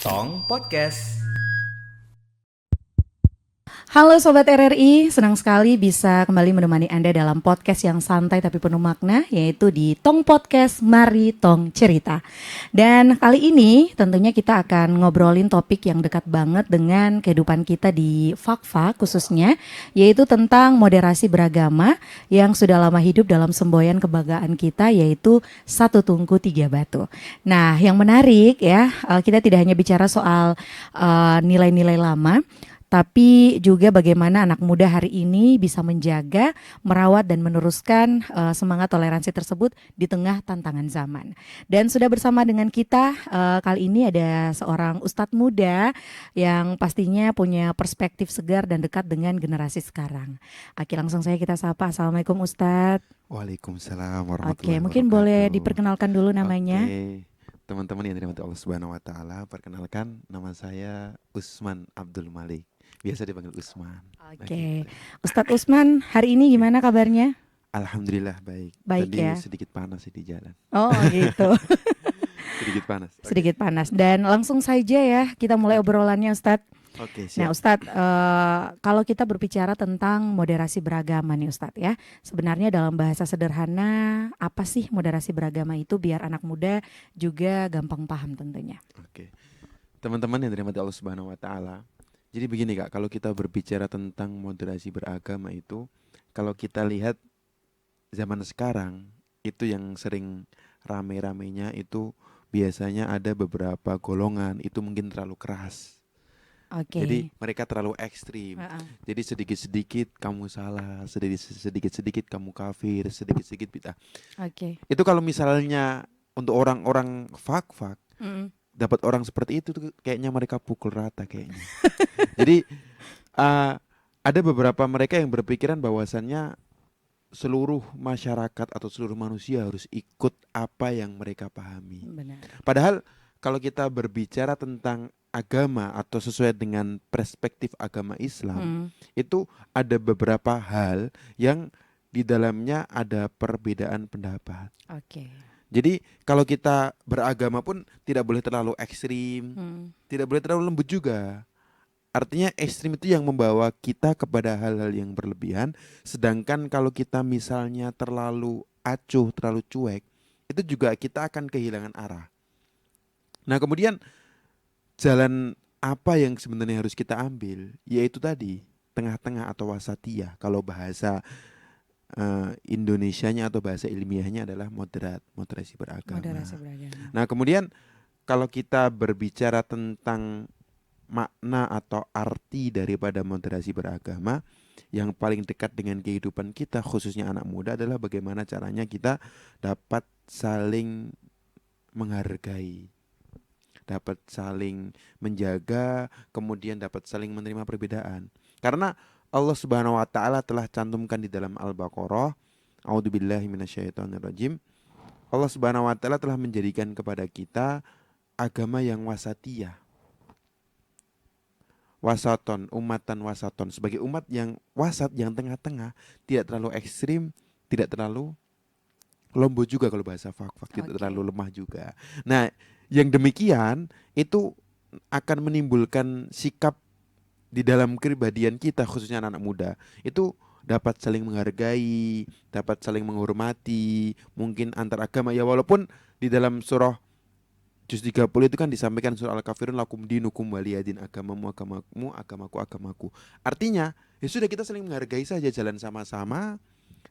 Tong Podcast. Halo Sobat RRI, senang sekali bisa kembali menemani Anda dalam podcast yang santai tapi penuh makna, yaitu di Tong Podcast, Mari Tong Cerita. Dan kali ini tentunya kita akan ngobrolin topik yang dekat banget dengan kehidupan kita di Fakfa khususnya, yaitu tentang moderasi beragama yang sudah lama hidup dalam semboyan kebanggaan kita, yaitu Satu Tungku Tiga Batu. Nah, yang menarik ya, kita tidak hanya bicara soal nilai-nilai lama, tapi juga bagaimana anak muda hari ini bisa menjaga, merawat dan meneruskan semangat toleransi tersebut di tengah tantangan zaman. Dan sudah bersama dengan kita kali ini ada seorang ustadz muda yang pastinya punya perspektif segar dan dekat dengan generasi sekarang. Oke, langsung saja kita sapa. Assalamualaikum Ustadz. Waalaikumsalam Oke, warahmatullahi mungkin boleh wabarakatuh. diperkenalkan dulu namanya. Oke, teman-teman yang dirahmati Allah Subhanahu wa taala, perkenalkan nama saya Usman Abdul Malik. Biasa dipanggil Usman. Oke, Begitu. Ustadz Usman hari ini Oke. gimana kabarnya? Alhamdulillah baik. Baik Tadi ya. sedikit panas sih di jalan. Oh gitu. Sedikit panas. Oke. Sedikit panas. Dan langsung saja ya kita mulai obrolannya Ustadz. Oke, Nah siap. Ustadz, kalau kita berbicara tentang moderasi beragama nih Ustadz ya, sebenarnya dalam bahasa sederhana apa sih moderasi beragama itu biar anak muda juga gampang paham tentunya. Oke. Teman-teman yang dirahmati Allah Subhanahu wa taala. Jadi begini Kak, kalau kita berbicara tentang moderasi beragama itu, kalau kita lihat zaman sekarang itu yang sering rame-ramenya itu biasanya ada beberapa golongan itu mungkin terlalu keras. Jadi Oke. mereka terlalu ekstrim. Heeh. Jadi sedikit-sedikit kamu salah, sedikit-sedikit kamu kafir, sedikit-sedikit bid'ah. Oke. Itu kalau misalnya untuk orang-orang fak-fak Mm-mm. dapat orang seperti itu tuh kayaknya mereka pukul rata kayaknya. Jadi ada beberapa mereka yang berpikiran bahwasannya seluruh masyarakat atau seluruh manusia harus ikut apa yang mereka pahami. Benar. Padahal kalau kita berbicara tentang agama atau sesuai dengan perspektif agama Islam, Mm. itu ada beberapa hal yang di dalamnya ada perbedaan pendapat. Oke. Jadi kalau kita beragama pun tidak boleh terlalu ekstrim, Mm. tidak boleh terlalu lembut juga. Artinya ekstrim itu yang membawa kita kepada hal-hal yang berlebihan, sedangkan kalau kita misalnya terlalu acuh, terlalu cuek, itu juga kita akan kehilangan arah. Nah, kemudian jalan apa yang sebenarnya harus kita ambil, yaitu tadi tengah-tengah atau wasatiyah. Kalau bahasa Indonesianya atau bahasa ilmiahnya adalah moderasi Moderasi beragama. beragama. Nah, kemudian kalau kita berbicara tentang makna atau arti daripada moderasi beragama yang paling dekat dengan kehidupan kita khususnya anak muda adalah bagaimana caranya kita dapat saling menghargai, dapat saling menjaga, kemudian dapat saling menerima perbedaan. Karena Allah Subhanahu wa taala telah cantumkan di dalam Al-Baqarah, A'udzubillahi minasyaitonirrajim. Allah Subhanahu wa taala telah menjadikan kepada kita agama yang wasatiyah. Wasaton, umatan wasaton, sebagai umat yang wasat, yang tengah-tengah, tidak terlalu ekstrim, tidak terlalu lombo juga kalau bahasa fak-fak, tidak Oke. terlalu lemah juga. Nah, yang demikian itu akan menimbulkan sikap di dalam kepribadian kita khususnya anak-anak muda itu dapat saling menghargai, dapat saling menghormati, mungkin antar agama ya, walaupun di dalam surah Juz 30 itu kan disampaikan surah Al-Kafirun lakum dinukum waliyadin, agamamu agamamu, agamaku agamaku. Artinya, ya sudah kita saling menghargai saja, jalan sama-sama,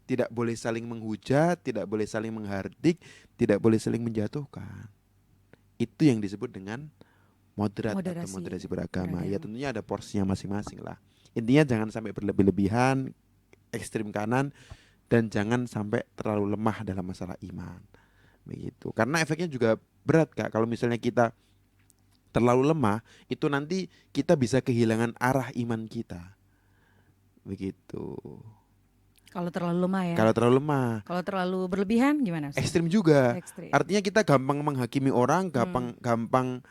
tidak boleh saling menghujat, tidak boleh saling menghardik, tidak boleh saling menjatuhkan. Itu yang disebut dengan moderat atau Moderasi moderasi beragama. Ya beragama. tentunya ada porsinya masing-masing lah. Intinya jangan sampai berlebih-lebihan, ekstrim kanan, dan jangan sampai terlalu lemah dalam masalah iman. Begitu. Karena efeknya juga berat Kak. Kalau misalnya kita terlalu lemah, itu nanti kita bisa kehilangan arah iman kita. Begitu. Kalau terlalu lemah ya. Kalau terlalu lemah, Kalau terlalu berlebihan gimana Ustaz? ekstrim juga. Ekstrim. Artinya kita gampang menghakimi orang, gampang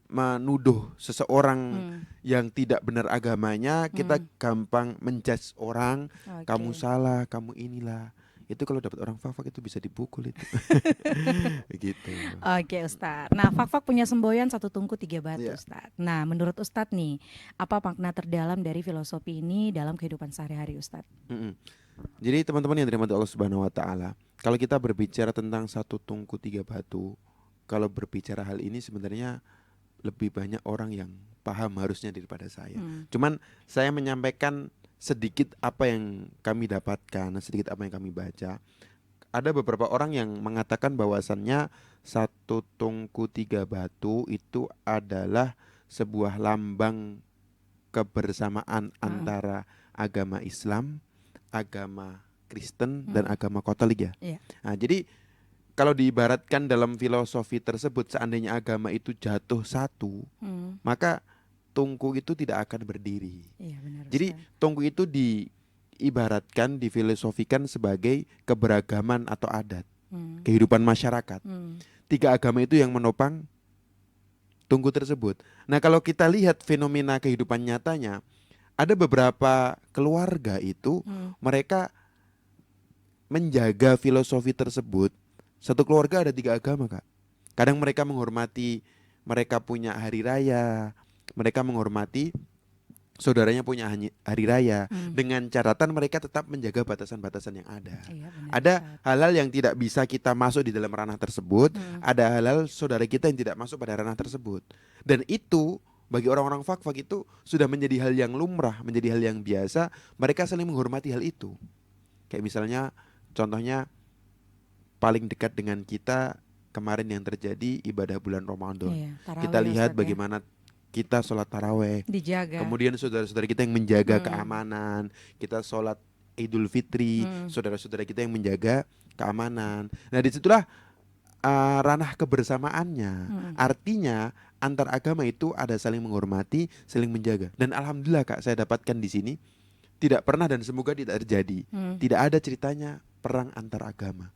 menuduh seseorang Hmm. yang tidak benar agamanya, kita gampang menjudge orang, kamu Oke. salah, kamu inilah. itu kalau dapat orang Fak-Fak itu bisa dipukul itu. Begitu. Oke Ustadz. Nah, Fak-Fak punya semboyan satu tungku tiga batu Iya. Ustadz. Nah, menurut Ustadz nih, apa makna terdalam dari filosofi ini dalam kehidupan sehari-hari Ustadz? Mm-mm. Jadi teman-teman yang dirahmati Allah Subhanahu wa taala, kalau kita berbicara tentang satu tungku tiga batu, kalau berbicara hal ini sebenarnya lebih banyak orang yang paham harusnya daripada saya. Cuman saya menyampaikan sedikit apa yang kami dapatkan, sedikit apa yang kami baca. Ada beberapa orang yang mengatakan bahwasannya satu tungku tiga batu itu adalah sebuah lambang kebersamaan antara agama Islam, agama Kristen, dan agama Katolik ya. Iya. Nah, jadi kalau diibaratkan dalam filosofi tersebut, seandainya agama itu jatuh satu, maka tungku itu tidak akan berdiri. Iya benar Jadi Ustadz. tungku itu diibaratkan, difilosofikan sebagai keberagaman atau adat kehidupan masyarakat. Tiga agama itu yang menopang tungku tersebut. Nah, kalau kita lihat fenomena kehidupan nyatanya, ada beberapa keluarga itu mereka menjaga filosofi tersebut. Satu keluarga ada tiga agama, Kak. Kadang mereka menghormati, mereka punya hari raya, mereka menghormati saudaranya punya hari raya, dengan catatan mereka tetap menjaga batasan-batasan yang ada. Iya, benar, Ada Ustadz. hal-hal yang tidak bisa kita masuk di dalam ranah tersebut, ada hal-hal saudara kita yang tidak masuk pada ranah tersebut. Dan itu bagi orang-orang Fak-Fak itu sudah menjadi hal yang lumrah, menjadi hal yang biasa, mereka saling menghormati hal itu. Kayak misalnya contohnya paling dekat dengan kita kemarin yang terjadi ibadah bulan Ramadan. Iya, tarawih, Kita lihat Ustadz, ya. bagaimana kita sholat taraweh. Dijaga. Kemudian saudara-saudara kita yang menjaga keamanan. Kita sholat Idul Fitri, saudara-saudara kita yang menjaga keamanan. Nah, disitulah ranah kebersamaannya. Artinya antar agama itu ada saling menghormati, saling menjaga. Dan alhamdulillah Kak, saya dapatkan di sini tidak pernah dan semoga tidak terjadi. Tidak ada ceritanya perang antar agama.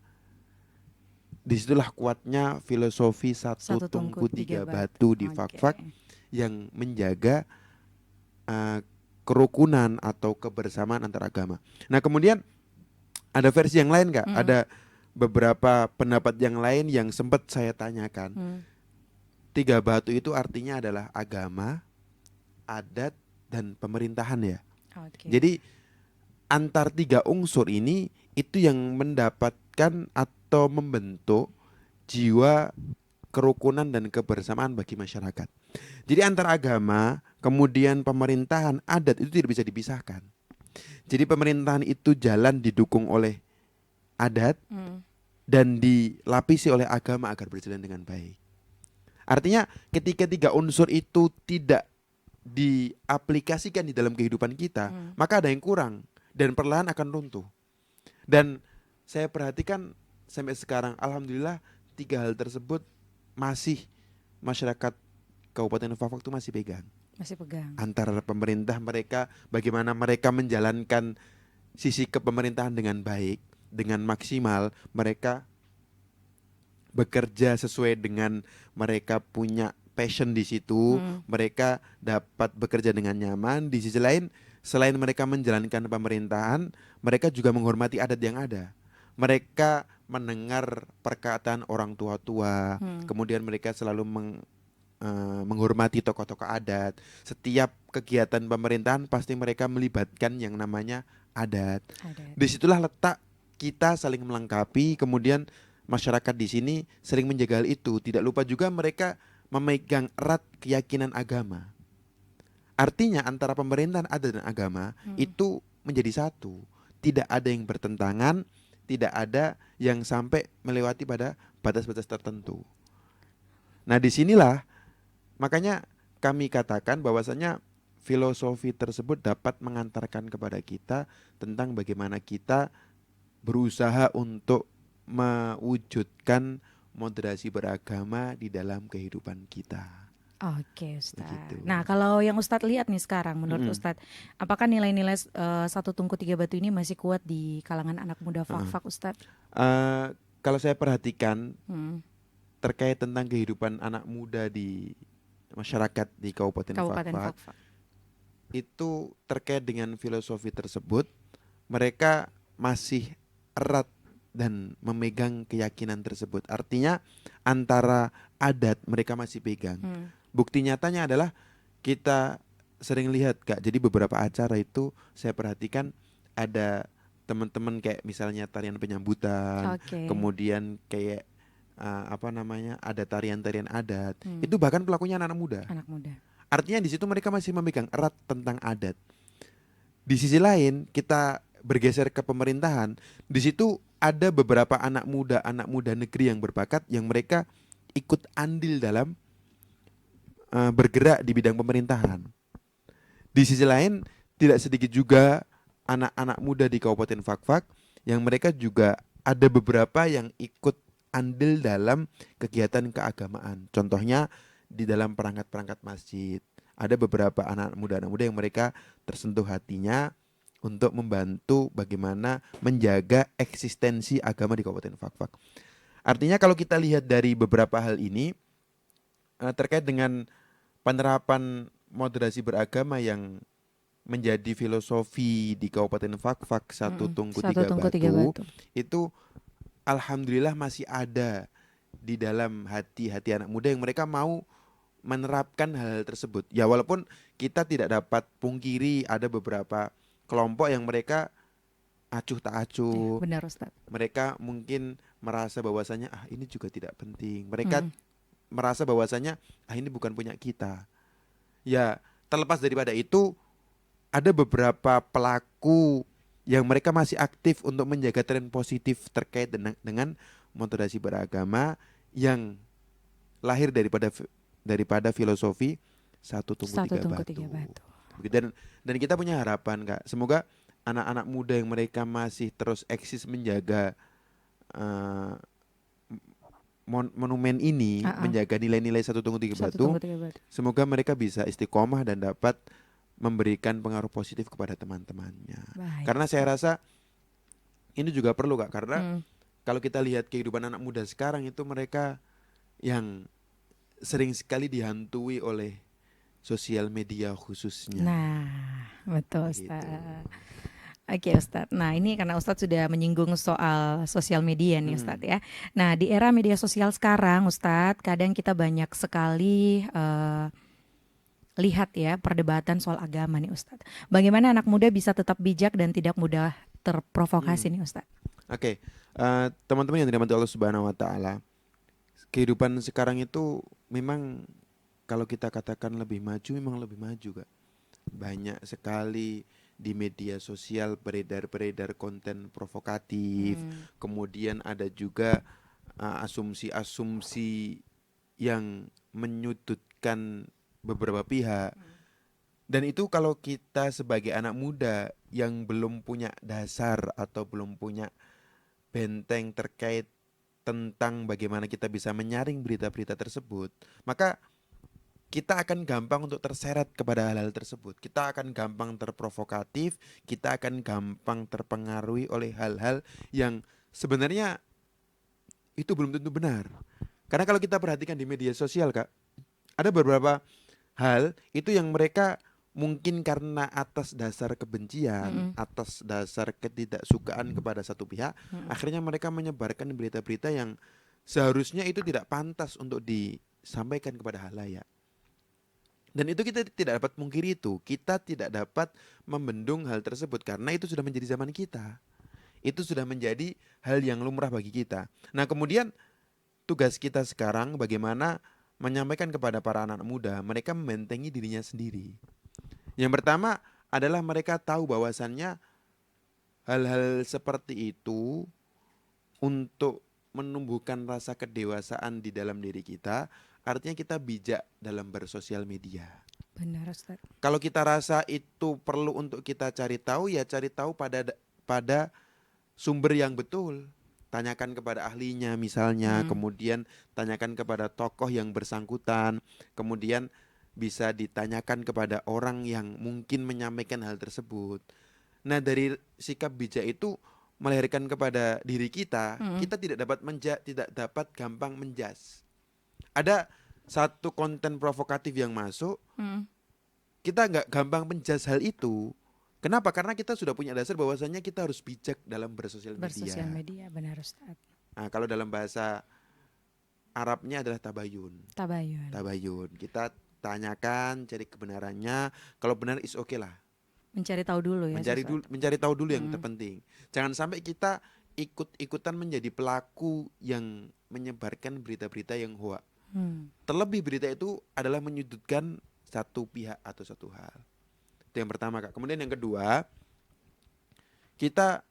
Disitulah kuatnya filosofi satu tungku tiga batu di Fak-Fak yang menjaga kerukunan atau kebersamaan antar agama. Nah, kemudian ada versi yang lain Kak, ada beberapa pendapat yang lain yang sempat saya tanyakan. Tiga batu itu artinya adalah agama, adat, dan pemerintahan ya. Jadi antar tiga unsur ini itu yang mendapatkan atau membentuk jiwa kerukunan dan kebersamaan bagi masyarakat. Jadi antar agama, kemudian pemerintahan, adat itu tidak bisa dipisahkan. Jadi pemerintahan itu jalan didukung oleh adat dan dilapisi oleh agama agar berjalan dengan baik. Artinya ketika tiga unsur itu tidak diaplikasikan di dalam kehidupan kita, maka ada yang kurang dan perlahan akan runtuh. Dan saya perhatikan sampai sekarang, alhamdulillah tiga hal tersebut masih masyarakat Kabupaten Fak-Fak itu masih pegang. Masih pegang. Antara pemerintah mereka, bagaimana mereka menjalankan sisi kepemerintahan dengan baik, dengan maksimal, mereka bekerja sesuai dengan mereka punya passion di situ, mereka dapat bekerja dengan nyaman. Di sisi lain, selain mereka menjalankan pemerintahan, mereka juga menghormati adat yang ada. Mereka mendengar perkataan orang tua-tua, kemudian mereka selalu menghormati tokoh-tokoh adat. Setiap kegiatan pemerintahan pasti mereka melibatkan yang namanya adat. Disitulah letak kita saling melengkapi, kemudian masyarakat di sini sering menjaga hal itu. Tidak lupa juga mereka memegang erat keyakinan agama. Artinya antara pemerintahan, adat, dan agama itu menjadi satu. Tidak ada yang bertentangan, tidak ada yang sampai melewati pada batas-batas tertentu. Nah, disinilah makanya kami katakan bahwasanya filosofi tersebut dapat mengantarkan kepada kita tentang bagaimana kita berusaha untuk mewujudkan moderasi beragama di dalam kehidupan kita. Oke Ustadz. Begitu. Nah kalau yang Ustadz lihat nih sekarang, menurut Ustadz, apakah nilai-nilai satu tungku tiga batu ini masih kuat di kalangan anak muda Fak-Fak Ustadz? Kalau saya perhatikan terkait tentang kehidupan anak muda di masyarakat di Kabupaten Fak-Fak, itu terkait dengan filosofi tersebut, mereka masih erat dan memegang keyakinan tersebut. Artinya antara adat mereka masih pegang. Bukti nyatanya adalah kita sering lihat Kak. Jadi beberapa acara itu saya perhatikan ada teman-teman kayak misalnya tarian penyambutan, Oke. kemudian kayak ada tarian-tarian adat. Hmm. Itu bahkan pelakunya anak-anak muda. Anak muda. Artinya di situ mereka masih memegang erat tentang adat. Di sisi lain kita bergeser ke pemerintahan, di situ ada beberapa anak muda negeri yang berbakat yang mereka ikut andil dalam bergerak di bidang pemerintahan. Di sisi lain tidak sedikit juga anak-anak muda di Kabupaten Fakfak yang mereka juga ada beberapa yang ikut andil dalam kegiatan keagamaan. Contohnya di dalam perangkat-perangkat masjid. Ada beberapa anak muda yang mereka tersentuh hatinya untuk membantu bagaimana menjaga eksistensi agama di Kabupaten Fakfak. Artinya kalau kita lihat dari beberapa hal ini terkait dengan penerapan moderasi beragama yang menjadi filosofi di Kabupaten Fakfak satu tungku Satu tiga tungku tiga batu batu. itu alhamdulillah masih ada di dalam hati-hati anak muda yang mereka mau menerapkan hal-hal tersebut. Ya walaupun kita tidak dapat pungkiri ada beberapa kelompok yang mereka acuh tak acuh. Benar Ustadz. Mereka mungkin merasa bahwasanya ini juga tidak penting. Mereka merasa bahwasanya ini bukan punya kita. Ya, terlepas daripada itu ada beberapa pelaku yang mereka masih aktif untuk menjaga tren positif terkait dengan moderasi beragama yang lahir daripada filosofi satu tungku tiga batu. Dan kita punya harapan Kak, semoga anak-anak muda yang mereka masih terus eksis menjaga monumen ini, menjaga nilai-nilai satu tungku tiga batu, semoga mereka bisa istiqomah dan dapat memberikan pengaruh positif kepada teman-temannya. Baik. Karena saya rasa ini juga perlu Kak, karena kalau kita lihat kehidupan anak muda sekarang itu mereka yang sering sekali dihantui oleh sosial media khususnya. Nah, betul Gitu. Ustaz. Oke Ustadz, nah ini karena Ustadz sudah menyinggung soal sosial media nih Ustadz ya. Nah di era media sosial sekarang Ustadz, kadang kita banyak sekali lihat ya perdebatan soal agama nih Ustadz. Bagaimana anak muda bisa tetap bijak dan tidak mudah terprovokasi nih Ustadz? Oke, teman-teman yang dirahmati Allah Subhanahu Wa Taala, kehidupan sekarang itu memang kalau kita katakan lebih maju, memang lebih maju Kak. Banyak sekali di media sosial beredar konten provokatif, kemudian ada juga asumsi-asumsi yang menyudutkan beberapa pihak. Dan itu kalau kita sebagai anak muda yang belum punya dasar atau belum punya benteng terkait tentang bagaimana kita bisa menyaring berita-berita tersebut, maka kita akan gampang untuk terseret kepada hal-hal tersebut. Kita akan gampang terprovokatif, kita akan gampang terpengaruhi oleh hal-hal yang sebenarnya itu belum tentu benar. Karena kalau kita perhatikan di media sosial Kak, ada beberapa hal itu yang mereka mungkin karena atas dasar kebencian, atas dasar ketidaksukaan kepada satu pihak, akhirnya mereka menyebarkan berita-berita yang seharusnya itu tidak pantas untuk disampaikan kepada halayak. Dan itu kita tidak dapat mungkiri itu. Kita tidak dapat membendung hal tersebut karena itu sudah menjadi zaman kita. Itu sudah menjadi hal yang lumrah bagi kita. Nah kemudian tugas kita sekarang bagaimana menyampaikan kepada para anak muda, mereka membentengi dirinya sendiri. Yang pertama adalah mereka tahu bahwasannya hal-hal seperti itu untuk menumbuhkan rasa kedewasaan di dalam diri kita, artinya kita bijak dalam bersosial media. Benar Ustaz. Kalau kita rasa itu perlu untuk kita cari tahu, ya cari tahu pada sumber yang betul. Tanyakan kepada ahlinya misalnya, kemudian tanyakan kepada tokoh yang bersangkutan, kemudian bisa ditanyakan kepada orang yang mungkin menyampaikan hal tersebut. Nah dari sikap bijak itu melahirkan kepada diri kita, kita tidak dapat gampang menjudge. Ada satu konten provokatif yang masuk, kita nggak gampang menjudge hal itu, Kenapa? Karena kita sudah punya dasar bahwasanya kita harus bijak dalam bersosial Bersosial media. media, benar Ustadz. Nah, kalau dalam bahasa Arabnya adalah tabayun. Tabayun. Tabayun. Kita tanyakan, cari kebenarannya. Kalau benar is oke lah. Mencari tahu dulu ya sesuatu. Mencari tahu dulu yang Hmm. terpenting. Jangan sampai kita ikut-ikutan menjadi pelaku yang menyebarkan berita-berita yang hoak. Hmm. Terlebih berita itu adalah menyudutkan satu pihak atau satu hal. Itu yang pertama, Kak. Kemudian yang kedua, kita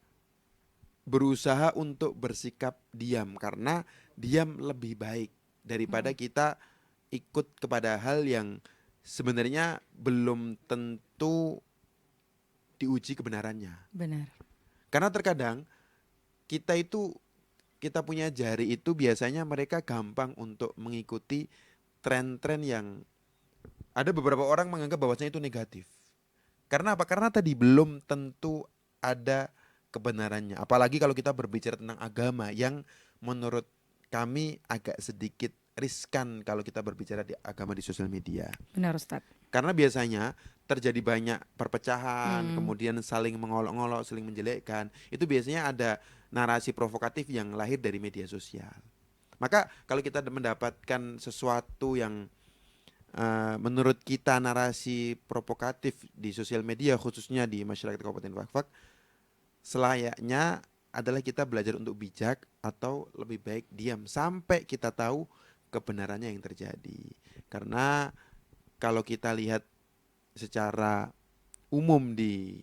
berusaha untuk bersikap diam karena diam lebih baik daripada kita ikut kepada hal yang sebenarnya belum tentu diuji kebenarannya. Benar. Karena terkadang kita punya jari itu biasanya mereka gampang untuk mengikuti tren-tren yang ada beberapa orang menganggap bahwasanya itu negatif. Karena apa? Karena tadi belum tentu ada kebenarannya. Apalagi kalau kita berbicara tentang agama yang menurut kami agak sedikit riskan kalau kita berbicara di agama di sosial media. Benar Ustadz. Karena biasanya terjadi banyak perpecahan, Hmm. kemudian saling mengolok-olok, saling menjelekkan. Itu biasanya ada narasi provokatif yang lahir dari media sosial. Maka kalau kita mendapatkan sesuatu yang menurut kita narasi provokatif di sosial media, khususnya di masyarakat Kabupaten Fakfak, selayaknya adalah kita belajar untuk bijak atau lebih baik diam sampai kita tahu kebenarannya yang terjadi. Karena kalau kita lihat secara umum di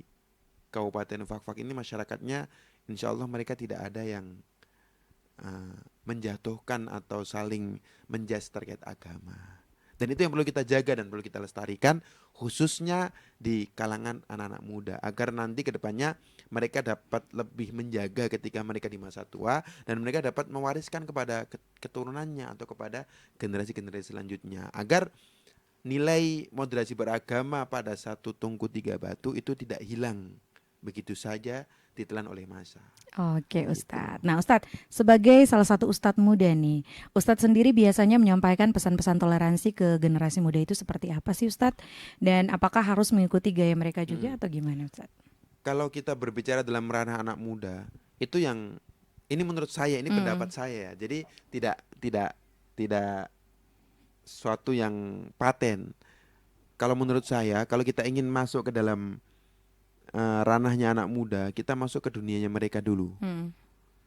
Kabupaten Fakfak ini, masyarakatnya insya Allah mereka tidak ada yang menjatuhkan atau saling menjudge terkait agama. Dan itu yang perlu kita jaga dan perlu kita lestarikan, khususnya di kalangan anak-anak muda, agar nanti ke depannya mereka dapat lebih menjaga ketika mereka di masa tua, dan mereka dapat mewariskan kepada keturunannya atau kepada generasi-generasi selanjutnya, agar nilai moderasi beragama pada satu tungku tiga batu itu tidak hilang begitu saja ditelan oleh masa. Oke Gitu. Ustadz. Nah Ustadz, sebagai salah satu Ustadz muda nih, Ustadz sendiri biasanya menyampaikan pesan-pesan toleransi ke generasi muda itu seperti apa sih Ustadz? Dan apakah harus mengikuti gaya mereka juga Mm. atau gimana Ustadz? Kalau kita berbicara dalam ranah anak muda, itu yang ini menurut saya, ini pendapat Hmm. saya ya. Jadi tidak suatu yang paten. Kalau menurut saya, kalau kita ingin masuk ke dalam ranahnya anak muda, kita masuk ke dunianya mereka dulu. Hmm.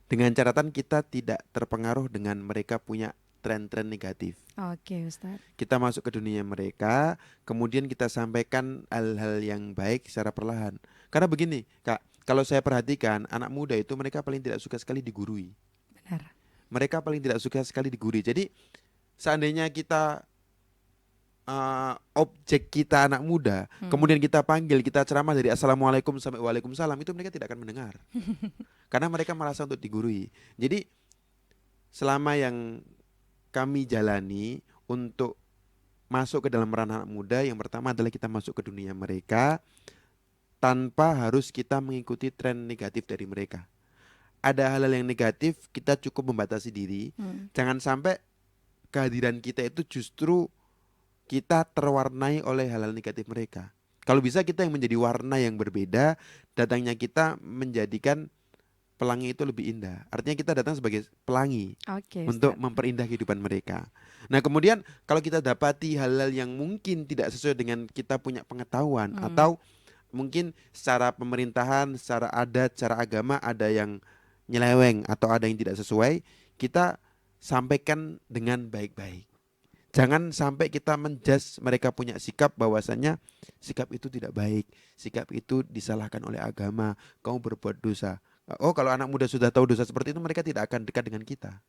Dengan catatan kita tidak terpengaruh dengan mereka punya tren-tren negatif. Oke Ustadz. Kita masuk ke dunia mereka, kemudian kita sampaikan hal-hal yang baik secara perlahan. Karena begini, Kak, kalau saya perhatikan anak muda itu mereka paling tidak suka sekali digurui. Benar. Mereka paling tidak suka sekali digurui. Jadi seandainya kita objek kita anak muda, kemudian kita panggil, kita ceramah dari assalamualaikum sampai waalaikumsalam, itu mereka tidak akan mendengar. Karena mereka merasa untuk digurui. Jadi selama yang kami jalani untuk masuk ke dalam ranah anak muda, yang pertama adalah kita masuk ke dunia mereka tanpa harus kita mengikuti tren negatif dari mereka. Ada hal-hal yang negatif, kita cukup membatasi diri. Hmm. Jangan sampai kehadiran kita itu justru kita terwarnai oleh hal-hal negatif mereka. Kalau bisa kita yang menjadi warna yang berbeda, datangnya kita menjadikan pelangi itu lebih indah. Artinya kita datang sebagai pelangi Oke untuk Ustadz. memperindah kehidupan mereka. Nah kemudian kalau kita dapati hal-hal yang mungkin tidak sesuai dengan kita punya pengetahuan, atau mungkin secara pemerintahan, secara adat, secara agama ada yang nyeleweng atau ada yang tidak sesuai, kita sampaikan dengan baik-baik. Jangan sampai kita menjudge mereka punya sikap bahwasannya sikap itu tidak baik, sikap itu disalahkan oleh agama, kamu berbuat dosa. Oh, kalau anak muda sudah tahu dosa seperti itu, mereka tidak akan dekat dengan kita.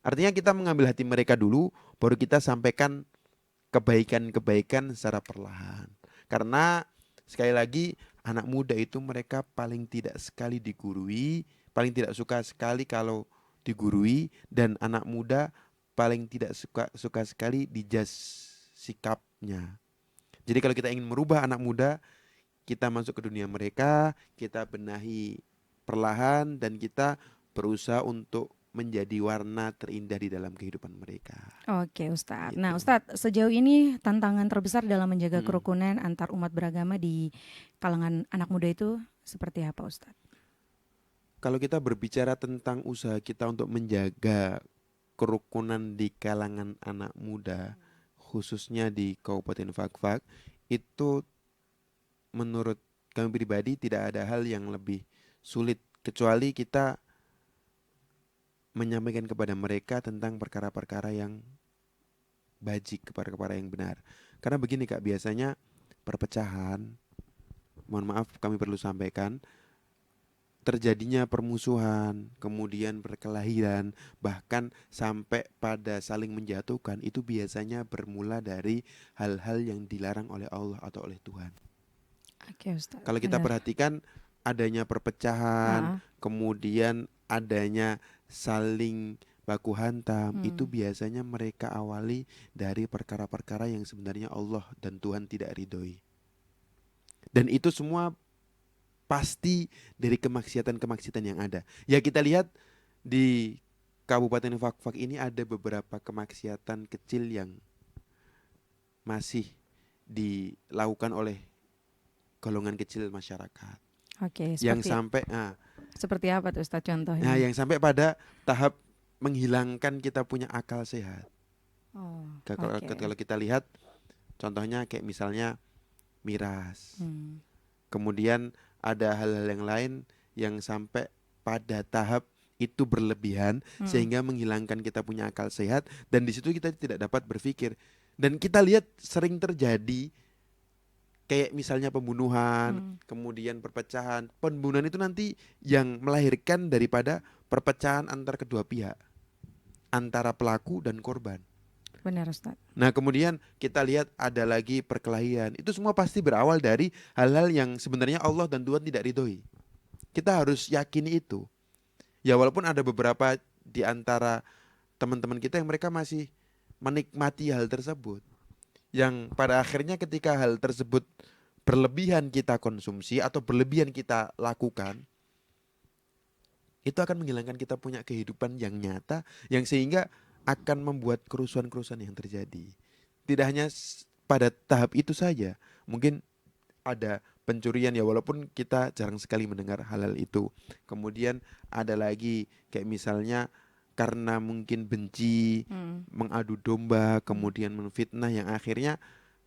Artinya kita mengambil hati mereka dulu, baru kita sampaikan kebaikan-kebaikan secara perlahan. Karena sekali lagi anak muda itu mereka paling tidak sekali digurui, paling tidak suka sekali kalau digurui, dan anak muda paling tidak suka sekali dijudge sikapnya. Jadi kalau kita ingin merubah anak muda, kita masuk ke dunia mereka, kita benahi perlahan dan kita berusaha untuk menjadi warna terindah di dalam kehidupan mereka. Oke, Ustadz. Gitu. Nah, Ustadz, sejauh ini tantangan terbesar dalam menjaga Mm-mm. kerukunan antar umat beragama di kalangan anak muda itu seperti apa, Ustadz? Kalau kita berbicara tentang usaha kita untuk menjaga kerukunan di kalangan anak muda, khususnya di Kabupaten Fakfak, itu menurut kami pribadi tidak ada hal yang lebih sulit kecuali kita menyampaikan kepada mereka tentang perkara-perkara yang bajik, perkara-perkara yang benar. Karena begini Kak, biasanya perpecahan, mohon maaf kami perlu sampaikan, terjadinya permusuhan, kemudian perkelahian, bahkan sampai pada saling menjatuhkan, itu biasanya bermula dari hal-hal yang dilarang oleh Allah atau oleh Tuhan. Oke, Ustadz. Kalau kita Benar. perhatikan adanya perpecahan, Ah, kemudian adanya saling baku hantam, itu hmm, biasanya mereka awali dari perkara-perkara yang sebenarnya Allah dan Tuhan tidak ridhoi. Dan itu semua pasti dari kemaksiatan-kemaksiatan yang ada. Ya kita lihat di Kabupaten Fakfak ini ada beberapa kemaksiatan kecil yang masih dilakukan oleh golongan kecil masyarakat. oke, Yang seperti sampai seperti apa tuh, Ustadz, nah, contohnya? yang sampai pada tahap menghilangkan kita punya akal sehat. Oh, Kalau oke. kita lihat contohnya kayak misalnya miras. Hmm, Kemudian ada hal-hal yang lain yang sampai pada tahap itu berlebihan hmm, sehingga menghilangkan kita punya akal sehat dan di situ kita tidak dapat berpikir. Dan kita lihat sering terjadi kayak misalnya pembunuhan, hmm. kemudian perpecahan. Pembunuhan itu nanti yang melahirkan daripada perpecahan antar kedua pihak, antara pelaku dan korban. Benar, Ustadz. Nah, kemudian kita lihat ada lagi perkelahian. Itu semua pasti berawal dari hal-hal yang sebenarnya Allah dan Tuhan tidak ridhoi. Kita harus yakini itu. Ya walaupun ada beberapa di antara teman-teman kita yang mereka masih menikmati hal tersebut. Yang pada akhirnya ketika hal tersebut berlebihan kita konsumsi atau berlebihan kita lakukan, itu akan menghilangkan kita punya kehidupan yang nyata yang sehingga akan membuat kerusuhan-kerusuhan yang terjadi. Tidak hanya pada tahap itu saja, mungkin ada pencurian ya walaupun kita jarang sekali mendengar hal-hal itu. Kemudian ada lagi kayak misalnya karena mungkin benci, Hmm, mengadu domba, hmm. kemudian menfitnah yang akhirnya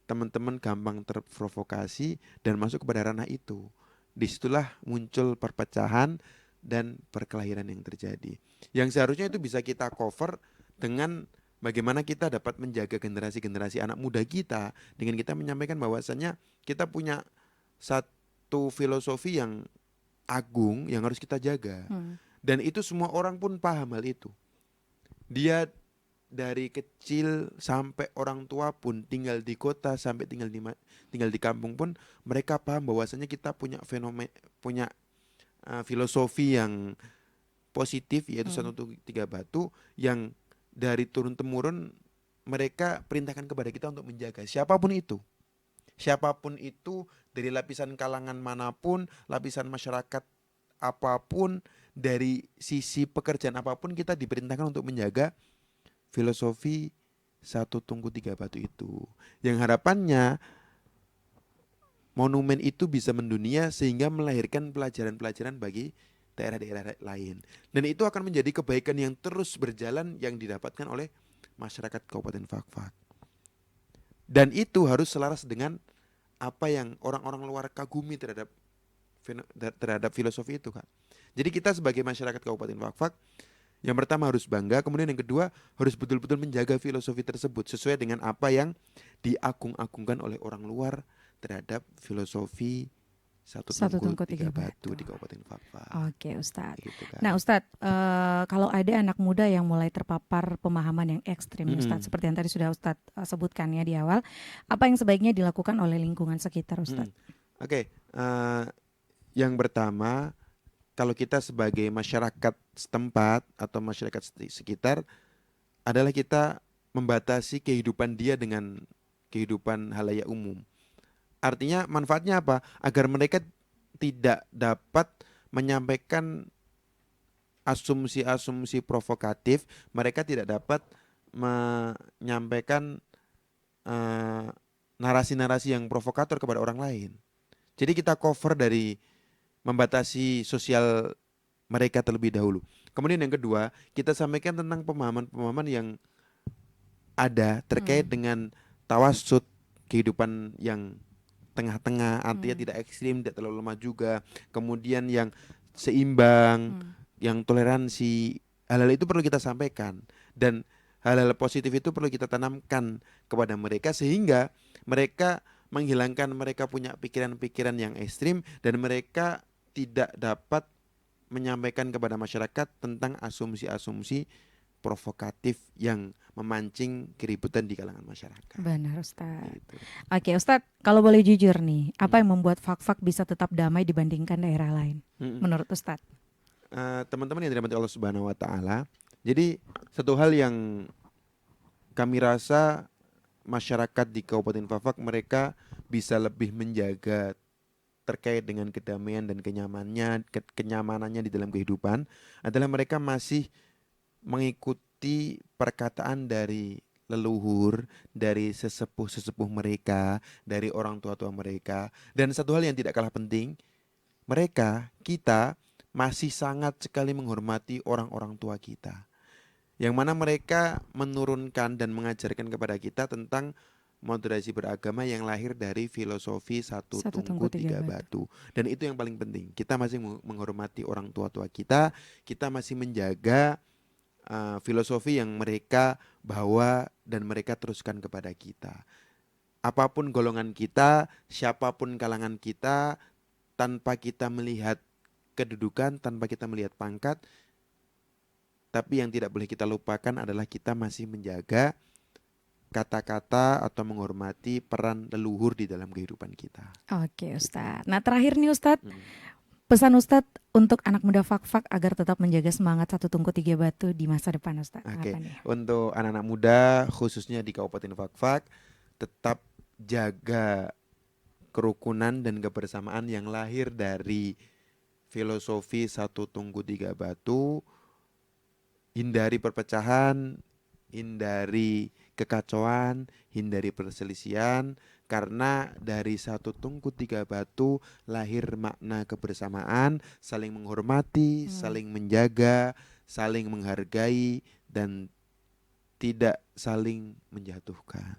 teman-teman gampang terprovokasi dan masuk kepada ranah itu. Disitulah muncul perpecahan dan perkelahian yang terjadi. Yang seharusnya itu bisa kita cover dengan bagaimana kita dapat menjaga generasi-generasi anak muda kita dengan kita menyampaikan bahwasannya kita punya satu filosofi yang agung yang harus kita jaga. Hmm. Dan itu semua orang pun paham hal itu. Dia dari kecil sampai orang tua pun tinggal di kota sampai tinggal di kampung pun mereka paham bahwasanya kita punya punya filosofi yang positif yaitu Hmm. 1, 2, 3 batu yang dari turun temurun mereka perintahkan kepada kita untuk menjaga siapapun itu dari lapisan kalangan manapun, lapisan masyarakat apapun, dari sisi pekerjaan apapun kita diperintahkan untuk menjaga filosofi 1, 2, 3 batu itu. Yang harapannya monumen itu bisa mendunia sehingga melahirkan pelajaran-pelajaran bagi daerah-daerah lain. Dan itu akan menjadi kebaikan yang terus berjalan yang didapatkan oleh masyarakat Kabupaten Fakfak. Dan itu harus selaras dengan apa yang orang-orang luar kagumi terhadap filosofi itu, Kak. Jadi kita sebagai masyarakat Kabupaten Fakfak yang pertama harus bangga, kemudian yang kedua harus betul-betul menjaga filosofi tersebut sesuai dengan apa yang diagung-agungkan oleh orang luar terhadap filosofi satu Satu tungku tungku tiga tiga batu batu. di Kabupaten Fakfak. Oke, Ustadz. Gitu Nah, Kak. Ustadz, kalau ada anak muda yang mulai terpapar pemahaman yang ekstrim nih, Ustadz, Mm-mm. seperti yang tadi sudah Ustadz sebutkan ya di awal, apa yang sebaiknya dilakukan oleh lingkungan sekitar, Mm-mm. Ustadz? Oke, yang pertama kalau kita sebagai masyarakat setempat atau masyarakat sekitar adalah kita membatasi kehidupan dia dengan kehidupan halayak umum. Artinya manfaatnya apa? Agar mereka tidak dapat menyampaikan asumsi-asumsi provokatif, mereka tidak dapat menyampaikan eh, narasi-narasi yang provokator kepada orang lain. Jadi kita cover dari membatasi sosial mereka terlebih dahulu. Kemudian yang kedua, kita sampaikan tentang pemahaman-pemahaman yang ada terkait dengan tawasud, kehidupan yang tengah-tengah, artinya tidak ekstrim, tidak terlalu lemah juga. Kemudian yang seimbang, yang toleransi. Hal-hal itu perlu kita sampaikan dan hal-hal positif itu perlu kita tanamkan kepada mereka sehingga mereka menghilangkan mereka punya pikiran-pikiran yang ekstrim dan mereka tidak dapat menyampaikan kepada masyarakat tentang asumsi-asumsi provokatif yang memancing keributan di kalangan masyarakat. Benar Ustadz. Gitu. Oke Ustadz, kalau boleh jujur nih, apa yang membuat Fak-Fak bisa tetap damai dibandingkan daerah lain? Menurut Ustadz? Teman-teman yang dirahmati Allah Subhanahu Wa Taala, jadi satu hal yang kami rasa masyarakat di Kabupaten Fak-Fak mereka bisa lebih menjaga terkait dengan kedamaian dan kenyamanannya di dalam kehidupan adalah mereka masih mengikuti perkataan dari leluhur, dari sesepuh-sesepuh mereka, dari orang tua-tua mereka. Dan satu hal yang tidak kalah penting, kita masih sangat sekali menghormati orang-orang tua kita. Yang mana mereka menurunkan dan mengajarkan kepada kita tentang moderasi beragama yang lahir dari filosofi satu tungku tiga batu. Dan itu yang paling penting. Kita masih menghormati orang tua-tua kita masih menjaga filosofi yang mereka bawa dan mereka teruskan kepada kita. Apapun golongan kita, siapapun kalangan kita, tanpa kita melihat kedudukan, tanpa kita melihat pangkat, tapi yang tidak boleh kita lupakan adalah kita masih menjaga kata-kata atau menghormati peran leluhur di dalam kehidupan kita. Oke Ustadz. Nah terakhir nih Ustadz, pesan Ustadz untuk anak muda Fak-Fak agar tetap menjaga semangat satu tungku tiga batu di masa depan Ustadz. Oke. Untuk anak-anak muda khususnya di Kabupaten Fak-Fak, tetap jaga kerukunan dan kebersamaan yang lahir dari filosofi satu tungku tiga batu. Hindari perpecahan, hindari kekacauan, hindari perselisihan, karena dari satu tungku tiga batu lahir makna kebersamaan, saling menghormati, saling menjaga, saling menghargai, dan tidak saling menjatuhkan.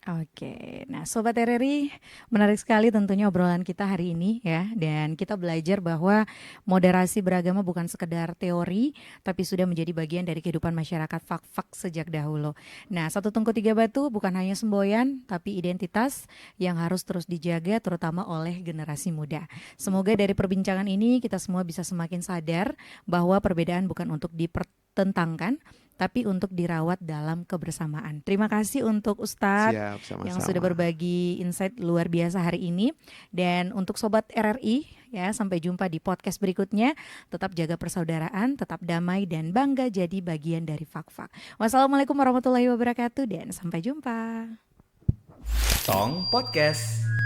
Oke, nah Sobat RRI, menarik sekali tentunya obrolan kita hari ini ya. Dan kita belajar bahwa moderasi beragama bukan sekedar teori, tapi sudah menjadi bagian dari kehidupan masyarakat Fak-Fak sejak dahulu. Nah, satu tungku tiga batu bukan hanya semboyan, tapi identitas yang harus terus dijaga terutama oleh generasi muda. Semoga dari perbincangan ini kita semua bisa semakin sadar bahwa perbedaan bukan untuk dipertentangkan, tapi untuk dirawat dalam kebersamaan. Terima kasih untuk Ustadz yang sudah berbagi insight luar biasa hari ini. Dan untuk Sobat RRI, ya sampai jumpa di podcast berikutnya. Tetap jaga persaudaraan, tetap damai dan bangga jadi bagian dari Fak-Fak. Wassalamualaikum warahmatullahi wabarakatuh dan sampai jumpa. Tong Podcast.